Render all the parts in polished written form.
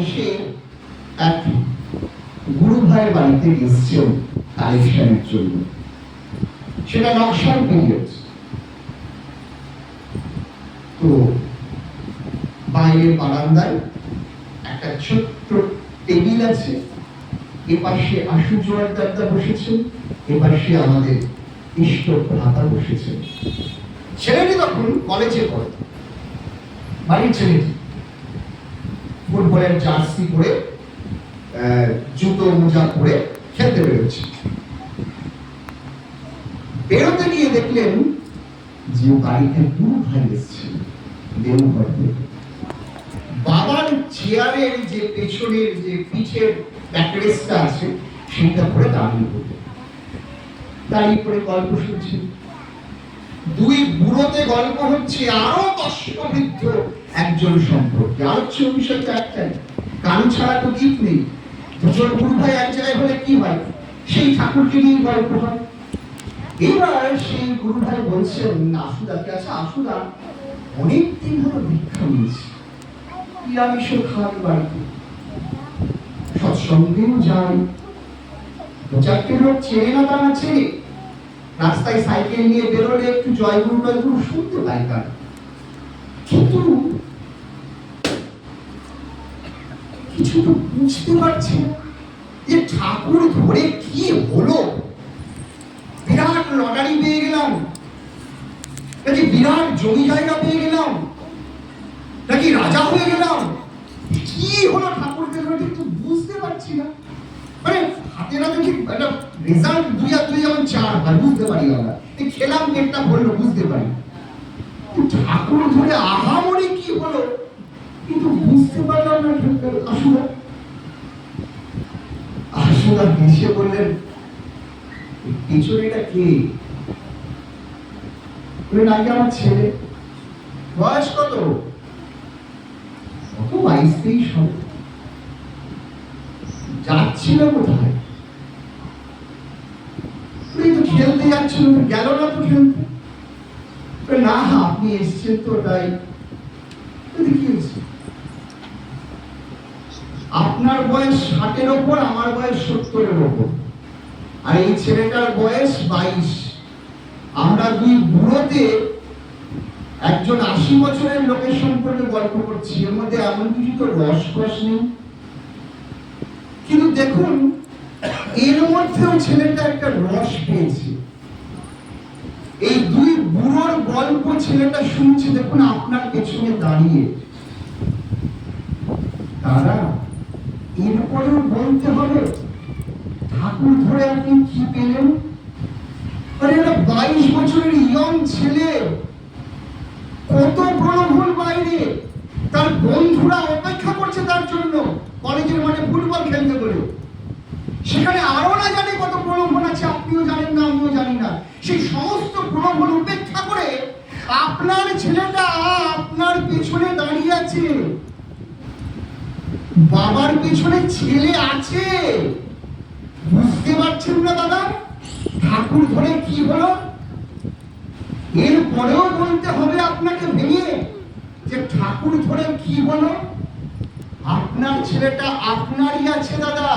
এসে এক গুরু ভাইয়ের বাড়িতে এসছেন কালেকশনের জন্য। সেটা নকশাল পিরিয়ড। তো বাইরের বারান্দায় একটা ছোট্ট টেবিল আছে, এপাশে আশু জোয়ারদারদা বসেছেন, এপাশে আমাদের ইষ্ট ভ্রাতা বসেছেন। ছেলেটি তখন কলেজে পড়ে, বাড়ির ছেলেটি ফুটবলের জার্সি পরে জুতো মোজা পরে খেলতে বেরোচ্ছে। বেরোতে গিয়ে দেখলেন যে বাড়িতে গুরু ভাই এসেছেন দেওঘর থেকে। বাবার চেয়ারের যে পেছনের যে পিঠের ব্যাকরেসটা আছে সেটা পরে দাঁড়িয়ে পড়ে গল্প শুনছেন। দুই বুড়োতে গল্প হচ্ছে আরো দর্শবৃদ্ধ একজন সম্পর্কে। আলোচ্য বিষয়টা একটাই, কারণ ছাড়া তো গীত নেই। দুজন গুরু ভাই এক জায়গায় হলে কি হয়, সেই ঠাকুরকে নিয়ে গল্প হয়। এবার সেই গুরু ভাই বলছেন আশুদাকে, আচ্ছা আশুদা, অনেকদিন হলো ভিক্ষা নিয়েছি, নিরামিষও খাই বাড়িতে, সৎসঙ্গেও যাই, দু চারটে লোক চেনে না তা না চেনে, রাস্তায় সাইকেল নিয়ে বেরোলে একটু জয়গুরু টয়গুরু শুনতে পাই তার, কিন্তু কিছু তো বুঝতে পারছি না যে ঠাকুর ধরে কি হলো। বিরাট লটারি পেয়ে গেলাম নাকি বিরাট জমি জায়গা পেয়ে গেলাম নাকি রাজা হয়ে গেলাম, কি হলো ঠাকুর ধরে কিন্তু বুঝতে পারছি না। মানে হাতে না দেখি একটা রেজাল্ট 2 আর 2 যেমন 4 হয় বুঝতে পারি আমরা, খেলাম পেটটা ভরলো বুঝতে পারি, ঠাকুর ধরে আহামরি কি হলো কিন্তু বুঝতে পারলাম না। আশুদা আশুদা হেসে বললেন, পিছনেটা কে? নাকি আমার ছেলে। বয়স কত? 22-23 হবে। যাচ্ছিল কোথায়? খেলতে যাচ্ছিল, গেল না তো খেলতে? না আপনি এসছেন তো তাই। আপনার বয়স 60-এর ওপর, আমার বয়স 70-এর ওপর, আর এই ছেলেটার বয়স 22। আমরা দুই বুড়োতে একজন 80 বছরের লোকের সম্পর্কে গল্প করছি, এর মধ্যে এমন কিছু তো রসকস নেই। কিন্তু দেখুন এর মধ্যেও ছেলেটা একটা রস পেয়েছে। এই দুই বুড়োর গল্প ছেলেটা শুনছে, দেখুন আপনার পেছনে দাঁড়িয়ে। তারা এরপরেও বলতে হবে ঠাকুর ধরে আপনি কি পেলেন? আরে একটা 22 বছরের ইয়ং ছেলে, কত প্রলোভন বাইরে, তার বন্ধুরা অপেক্ষা করছে তার জন্য কলেজের মাঠে ফুটবল খেলতে বলে। সেখানে আরো না জানে কত প্রলোভন আছে, আপনিও জানেন না আমিও জানি না। সেই সমস্ত প্রলোভন উপেক্ষা করে আপনার ছেলেটা আপনার পেছনে দাঁড়িয়ে আছে। বাবার পেছনে ছেলে আছে, বুঝতে পারছেন না দাদা ঠাকুর ধরে কি হলো? এরপরেও বলতে হবে আপনাকে ভেঙে যে ঠাকুর ধরে কি হলো? আপনার ছেলেটা আপনারই আছে দাদা,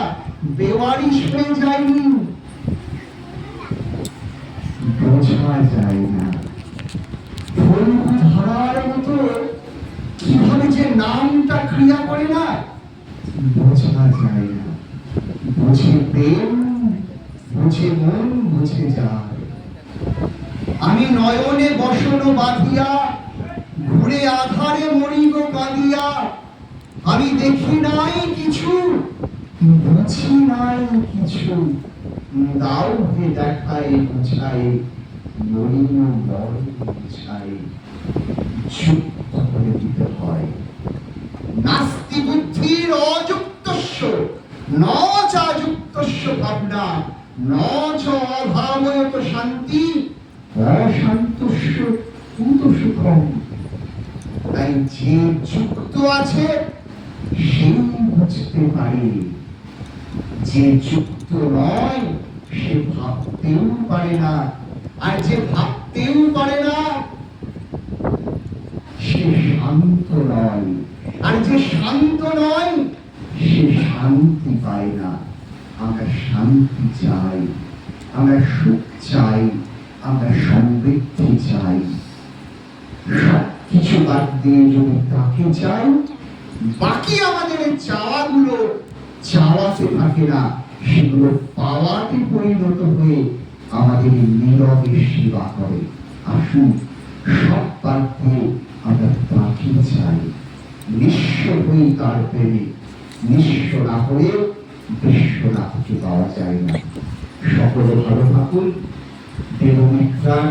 বেওয়ারিশ হয়ে যায়নি। বোঝা যায় না ফলগু ধরার মতো কিভাবে যে নামটা ক্রিয়া করে না, বোঝা যায় না। বুঝে প্রেম, বুঝে মন, বুঝে যায়। আমি নয়নে বসন বাঁধিয়া ঘুরে আধারে মরিব কাঁদিয়া, আমি দেখি নাই কিছু, বুঝি নাই কিছু, দাও হে দেখায় বুঝায়, মরিব মন বুঝায়। যুক্ত করে দিতে হয়। নাস্তি বুদ্ধির অযুক্তস্য ন চাযুক্তস্য ভাবনা, ন চ অভাবয়ত শান্তি, অশান্তস্য কুত সুখম। তাই যে যুক্ত আছে সেই বুঝতে পারে, যে যুক্ত নয় সে ভাবতেও পারে না, আর যে ভাবতেও পারে না সে শান্ত নয়, আর যে শান্ত নয় শান্তি পাই না। আমরা শান্তি চাই, আমরা সুখ চাই, আমরা সমৃদ্ধি চাই। সব কিছু বাদ দিয়ে যদি তাকে চাই, বাকি আমাদের চাওয়াগুলো চাওয়াতে থাকে না, সেগুলো পাওয়াতে পরিণত হয়ে আমাদের নীরবে সেবা করে। আসুন সব বাদ দিয়ে আমরা তাকে চাই, নিঃস্ব হই তার প্রেমে। নিঃস্ব না হয়ে বিশ্বনাথকে পাওয়া যায় না। সকলে ভালো থাকুন। দেবমিত্রার